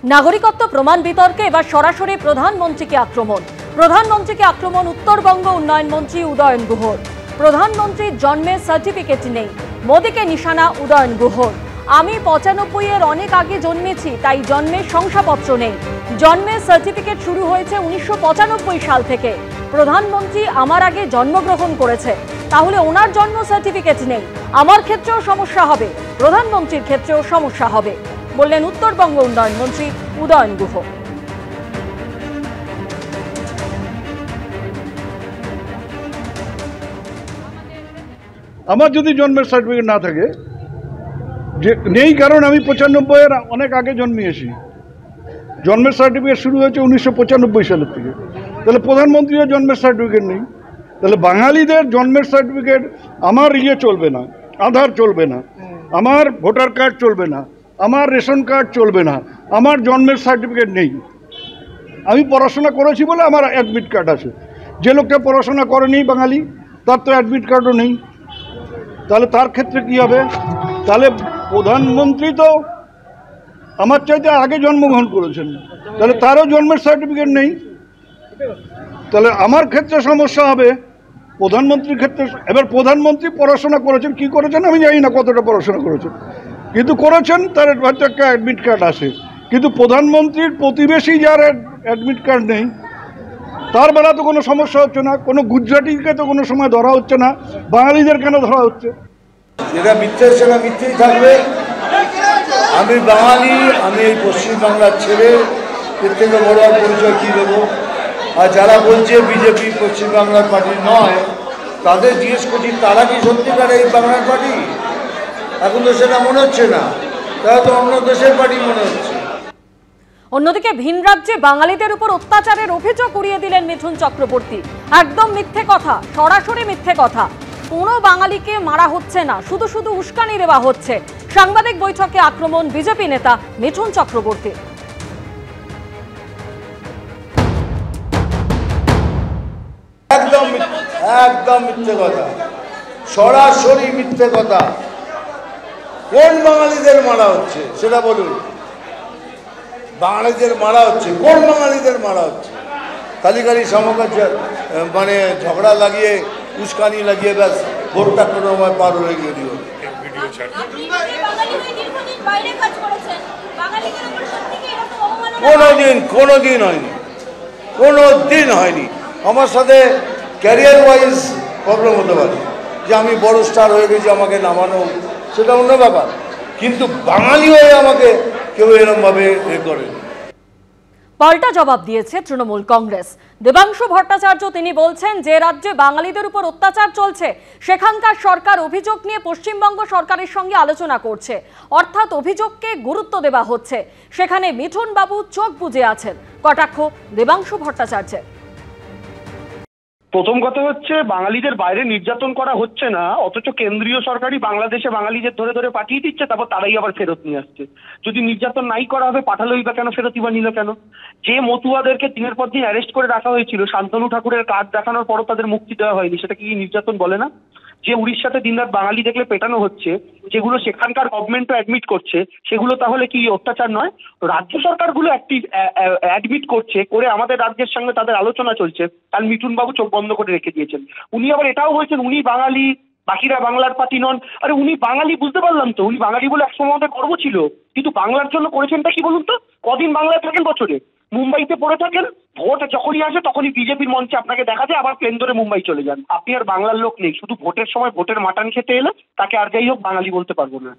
নাগরিকত্ব প্রমাণ বিতর্কে এবার সরাসরি প্রধানমন্ত্রীকে আক্রমণ উত্তরবঙ্গ উন্নয়ন মন্ত্রী উদয়ন গুহর। প্রধানমন্ত্রীর জন্মের সার্টিফিকেট নেই, মোদীকে নিশানা উদয়ন গুহর। আমি 95-এর অনেক আগে জন্মেছি, তাই জন্মের শংসাপত্র নেই। জন্মের সার্টিফিকেট শুরু হয়েছে 1995 সাল থেকে। প্রধানমন্ত্রী আমার আগে জন্মগ্রহণ করেছে, তাহলে ওনার জন্ম সার্টিফিকেট নেই। আমার ক্ষেত্রেও সমস্যা হবে, প্রধানমন্ত্রীর ক্ষেত্রেও সমস্যা হবে, বললেন উত্তরবঙ্গ উন্নয়ন মন্ত্রী উদয়ন গুহ। আমার যদি জন্মের সার্টিফিকেট না থাকে, যে নেই, কারণ আমি 95-এর অনেক আগে জন্মিয়েছি। জন্মের সার্টিফিকেট শুরু হয়েছে 1995 সালের থেকে। তাহলে প্রধানমন্ত্রীর জন্মের সার্টিফিকেট নেই, তাহলে বাঙালিদের জন্মের সার্টিফিকেট, আমার চলবে না, আধার চলবে না, আমার ভোটার কার্ড চলবে না, আমার রেশন কার্ড চলবে না, আমার জন্মের সার্টিফিকেট নেই। আমি পড়াশোনা করেছি বলে আমার অ্যাডমিট কার্ড আছে। যে লোকটা পড়াশোনা করেনি বাঙালি, তার তো অ্যাডমিট কার্ডও নেই। তাহলে তার ক্ষেত্রে কি হবে? তাহলে প্রধানমন্ত্রী তো আমার চাইতে আগে জন্মগ্রহণ করেছেন, তাহলে তারও জন্মের সার্টিফিকেট নেই। তাহলে আমার ক্ষেত্রে সমস্যা হবে, প্রধানমন্ত্রীর ক্ষেত্রে। এবার প্রধানমন্ত্রী পড়াশোনা করেছেন, কি করেছেন আমি জানি না, কতটা পড়াশোনা করেছেন, কিন্তু করেছেন, তার হয়তো একটা অ্যাডমিট কার্ড আছে। কিন্তু প্রধানমন্ত্রীর প্রতিবেশী যার অ্যাডমিট কার্ড নেই, তার বেলা তো কোনো সমস্যা হচ্ছে না। কোনো গুজরাটিকে তো কোনো সময় ধরা হচ্ছে না, বাঙালিদের কেন ধরা হচ্ছে? যেটা মিথ্যের সেটা মিথ্যেই থাকবে। আমি বাঙালি, আমি এই পশ্চিমবাংলার ছেলে, এর থেকে বড় আর পরিচয় কী দেবো? আর যারা বলছে বিজেপি পশ্চিমবাংলার পার্টি নয়, তাদের জিজ্ঞেস করছি তারা কি সত্যিকার এই বাংলার পার্টি? এখন তো সেটা মনে হচ্ছে না, তারা তো অন্য দেশের পার্টি মনে হচ্ছে। অন্যদিকে ভিন রাজ্যে বাঙালিদের উপর অত্যাচারের অভিযোগ উড়িয়ে দিলেন মিঠুন চক্রবর্তী। একদম মিথ্যে কথা, সরাসরি মিথ্যে কথা। কোনো বাঙালিকে মারা হচ্ছে না, শুধু শুধু উস্কানি দেওয়া হচ্ছে। সাংবাদিক বৈঠকে আক্রমণ বিজেপি নেতা মিঠুন চক্রবর্তী। একদম মিথ্যে কথা, সরাসরি মিথ্যে কথা। কোন বাঙালিদের মারা হচ্ছে সেটা বলুন। বাঙালিদের মারা হচ্ছে, কোন বাঙালিদের মারা হচ্ছে? খালি খালি মানে ঝগড়া লাগিয়ে, উস্কানি লাগিয়ে ব্যাস ভোটটা কোনো সময় পার হয়ে গিয়ে দিও। কোনোদিন হয়নি। আমার সাথে ক্যারিয়ার ওয়াইজ প্রবলেম হতে পারে, যে আমি বড় স্টার হয়ে গেছি, আমাকে নামানো, সেটা অন্য ব্যাপার। কিন্তু বাঙালি হয়ে আমাকে কেউ এরকমভাবে করে। পাল্টা জবাব দিয়েছে তৃণমূল কংগ্রেস। দেবাংশু ভট্টাচার্য তিনি বলছেন, যে রাজ্যে বাঙালিদের উপর অত্যাচার চলছে সেখানকার সরকার অভিযোগ নিয়ে পশ্চিমবঙ্গ সরকারের সঙ্গে আলোচনা করছে, অর্থাৎ অভিযোগকে গুরুত্ব দেওয়া হচ্ছে। সেখানে মিঠুন বাবু চোখ বুজে আছেন, কটাক্ষ দেবাংশু ভট্টাচার্যের। প্রথম কথা হচ্ছে, বাঙালিদের বাইরে নির্যাতন করা হচ্ছে না, অথচ কেন্দ্রীয় সরকারই বাংলাদেশে বাঙালিদের ধরে ধরে পাঠিয়ে দিচ্ছে, তারপর তারাই আবার ফেরত নিয়ে আসছে। যদি নির্যাতন নাই করা হবে, পাঠালোই বা কেন, ফেরতই বা নিল কেন? যে মতুয়াদেরকে দিনের পর দিন অ্যারেস্ট করে রাখা হয়েছিল, শান্তনু ঠাকুরের কার্ড দেখানোর পরও তাদের মুক্তি দেওয়া হয়নি, সেটা কি নির্যাতন বলে না? যে উড়িষ্যাতে দিনরাত বাঙালি দেখলে পেটানো হচ্ছে, যেগুলো সেখানকার গভর্নমেন্টও অ্যাডমিট করছে, সেগুলো তাহলে কি অত্যাচার নয়? রাজ্য সরকারগুলো অ্যাডমিট করছে, করে আমাদের রাজ্যের সঙ্গে তাদের আলোচনা চলছে, তার মিঠুন বাবু চোখ বন্ধ করে রেখে দিয়েছেন। উনি আবার এটাও বলছেন উনি বাঙালি, বাকিরা বাংলার পার্টি নন। আরে উনি বাঙালি, বুঝতে পারলাম তো, উনি বাঙালি বলে একসময় আমাদের গর্ব ছিল, কিন্তু বাংলার জন্য করেছেনটা কি বলুন তো? কদিন বাংলায় থাকেন বছরে? মুম্বাইতে পড়ে থাকেন, ভোট যখনই আসে তখনই বিজেপির মঞ্চে আপনাকে দেখা যায়, আবার প্লেন ধরে মুম্বাই চলে যান। আপনি আর বাংলার লোক নেই, শুধু ভোটের সময় ভোটের মাটান খেতে এলে তাকে আর যাই হোক বাঙালি বলতে পারবো না।